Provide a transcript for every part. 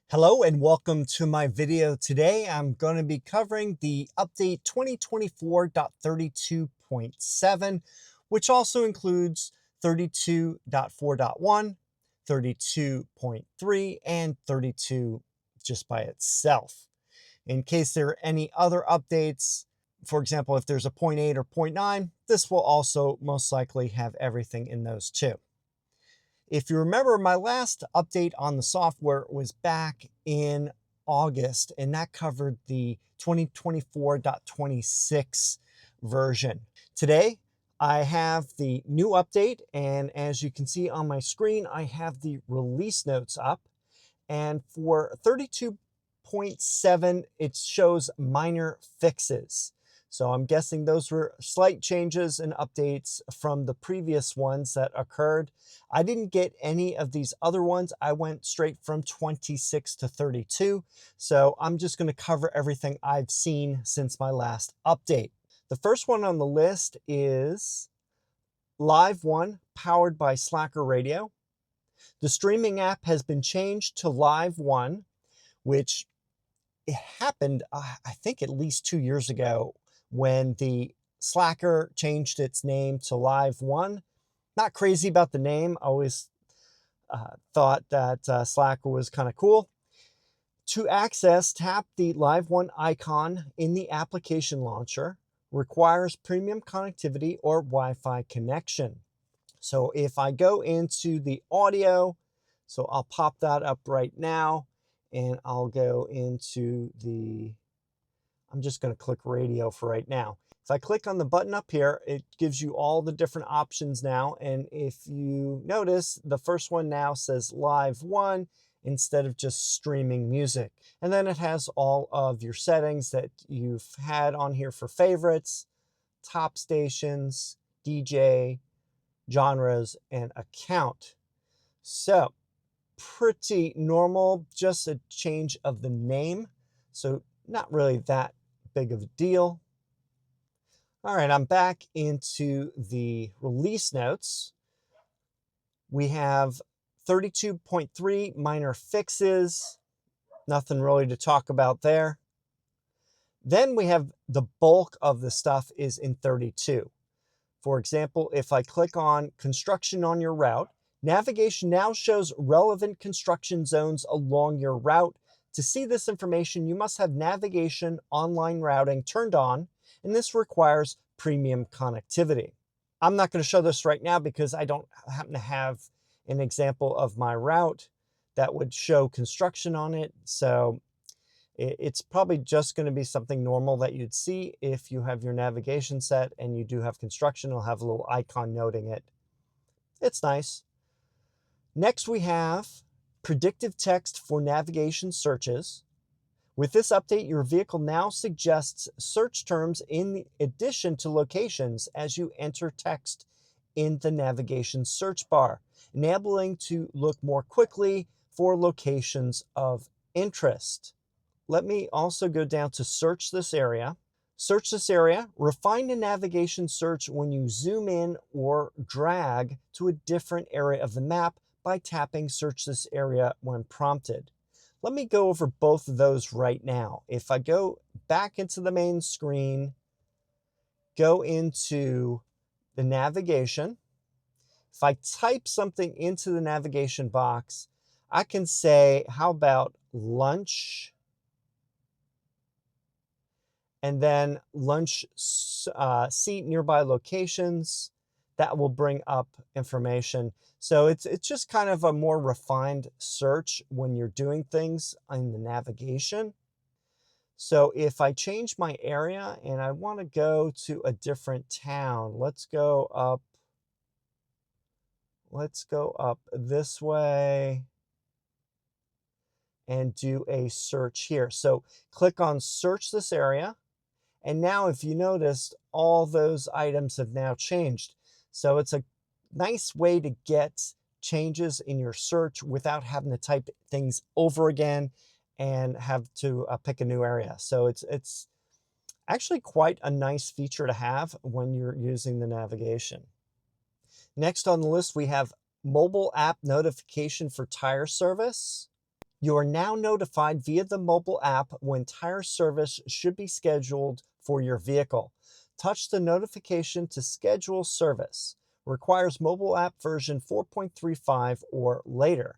Hello and welcome to my video. Today I'm going to be covering the update 2024.32.7, which also includes 32.4.1, 32.3, and 32 just by itself. In case there are any other updates, for example, if there's a 0.8 or 0.9, this will also most likely have everything in those too. If you remember, my last update on the software was back in August, and that covered the 2024.26 version. Today, I have the new update, and as you can see on my screen, I have the release notes up. And for 32.7, it shows minor fixes. So I'm guessing those were slight changes and updates from the previous ones that occurred. I didn't get any of these other ones. I went straight from 26 to 32. So I'm just going to cover everything I've seen since my last update. The first one on the list is LiveOne, powered by Slacker Radio. The streaming app has been changed to LiveOne, which it happened, I think, at least 2 years ago when the Slacker changed its name to LiveOne. Not crazy about the name. I always thought that Slacker was kind of cool. To access, tap the LiveOne icon in the application launcher. Requires premium connectivity or Wi-Fi connection. So if I go into the audio, so I'll pop that up right now, and I'll go into I'm just going to click radio for right now. If I click on the button up here, it gives you all the different options now. And if you notice, the first one now says LiveOne instead of just streaming music. And then it has all of your settings that you've had on here for favorites, top stations, DJ, genres, and account. So pretty normal, just a change of the name. So not really that big of a deal. All right, I'm back into the release notes. We have 32.3 minor fixes. Nothing really to talk about there. Then we have the bulk of the stuff is in 32. For example, if I click on construction on your route, navigation now shows relevant construction zones along your route. To see this information, you must have navigation online routing turned on, and this requires premium connectivity. I'm not going to show this right now because I don't happen to have an example of my route that would show construction on it. So it's probably just going to be something normal that you'd see if you have your navigation set and you do have construction. It'll have a little icon noting it. It's nice. Next, we have predictive text for navigation searches. With this update, your vehicle now suggests search terms in addition to locations as you enter text in the navigation search bar, enabling to look more quickly for locations of interest. Let me also go down to search this area. Search this area. Refine the navigation search when you zoom in or drag to a different area of the map by tapping search this area when prompted. Let me go over both of those right now. If I go back into the main screen, go into the navigation. If I type something into the navigation box, I can say, how about lunch? And then lunch seat nearby locations. That will bring up information. So it's just kind of a more refined search when you're doing things in the navigation. So if I change my area and I want to go to a different town, let's go up this way and do a search here. So click on search this area. And now if you noticed, all those items have now changed. So it's a nice way to get changes in your search without having to type things over again and have to pick a new area. So it's actually quite a nice feature to have when you're using the navigation. Next on the list, we have mobile app notification for tire service. You are now notified via the mobile app when tire service should be scheduled for your vehicle. Touch the notification to schedule service. Requires mobile app version 4.35 or later.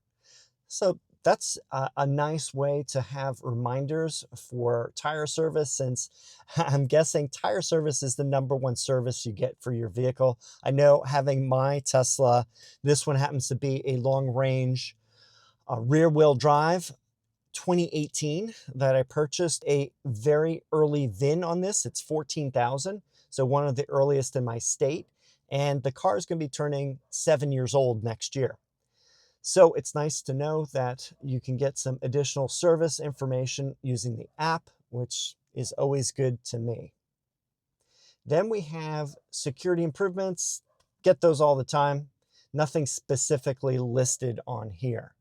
So that's a nice way to have reminders for tire service, since I'm guessing tire service is the #1 service you get for your vehicle. I know, having my Tesla, this one happens to be a long range rear wheel drive 2018 that I purchased, a very early VIN on this. It's 14,000, so one of the earliest in my state. And the car is going to be turning 7 years old next year. So it's nice to know that you can get some additional service information using the app, which is always good to me. Then we have security improvements. Get those all the time. Nothing specifically listed on here.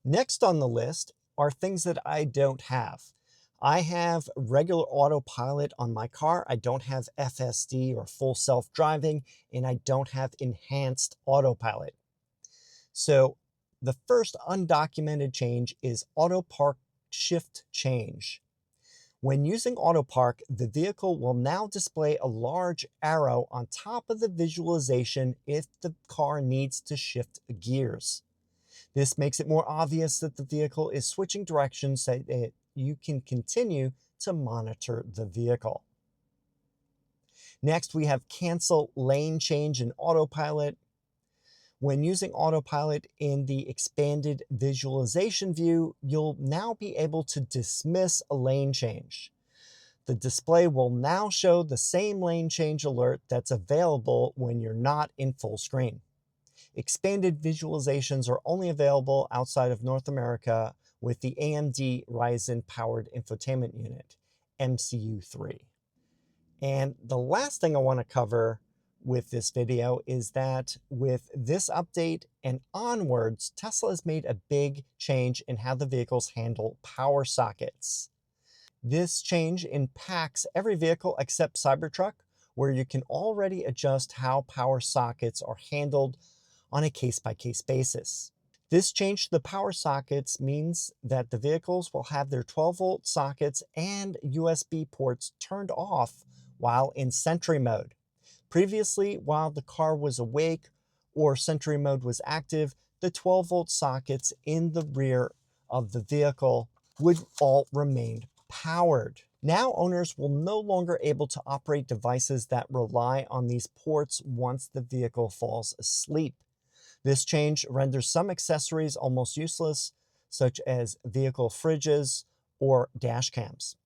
Next on the list are things that I don't have. I have regular autopilot on my car. I don't have FSD or full self-driving, and I don't have enhanced autopilot. So the first undocumented change is auto park shift change. When using auto park, the vehicle will now display a large arrow on top of the visualization if the car needs to shift gears. This makes it more obvious that the vehicle is switching directions so that you can continue to monitor the vehicle. Next, we have cancel lane change in autopilot. When using autopilot in the expanded visualization view, you'll now be able to dismiss a lane change. The display will now show the same lane change alert that's available when you're not in full screen. Expanded visualizations are only available outside of North America with the AMD Ryzen powered infotainment unit, MCU3. And the last thing I want to cover with this video is that with this update and onwards, Tesla has made a big change in how the vehicles handle power sockets. This change impacts every vehicle except Cybertruck, where you can already adjust how power sockets are handled on a case-by-case basis. This change to the power sockets means that the vehicles will have their 12-volt sockets and USB ports turned off while in Sentry mode. Previously, while the car was awake or Sentry mode was active, the 12-volt sockets in the rear of the vehicle would all remain powered. Now owners will no longer able to operate devices that rely on these ports once the vehicle falls asleep. This change renders some accessories almost useless, such as vehicle fridges or dash cams.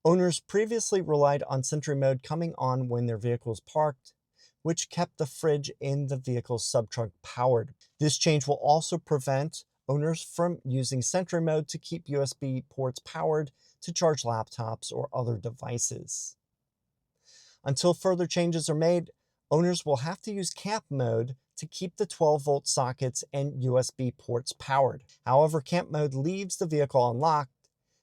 Owners previously relied on Sentry mode coming on when their vehicle is parked, which kept the fridge in the vehicle's subtrunk powered. This change will also prevent owners from using Sentry mode to keep USB ports powered to charge laptops or other devices. Until further changes are made, owners will have to use camp mode to keep the 12-volt sockets and USB ports powered. However, camp mode leaves the vehicle unlocked,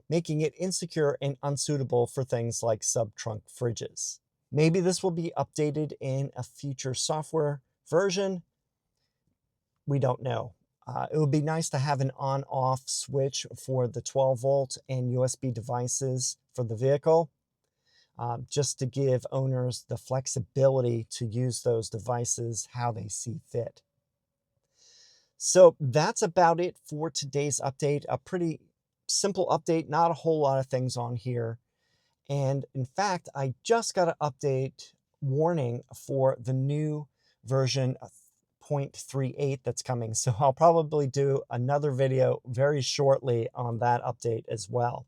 making it insecure and unsuitable for things like sub-trunk fridges. Maybe this will be updated in a future software version. We don't know. It would be nice to have an on-off switch for the 12-volt and USB devices for the vehicle, just to give owners the flexibility to use those devices how they see fit. So that's about it for today's update. A pretty simple update, not a whole lot of things on here. And in fact, I just got an update warning for the new version 0.38 that's coming. So I'll probably do another video very shortly on that update as well.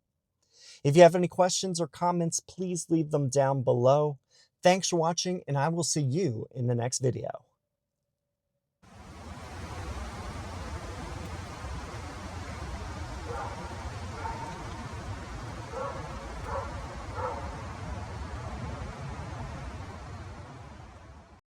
If you have any questions or comments, please leave them down below. Thanks for watching, and I will see you in the next video.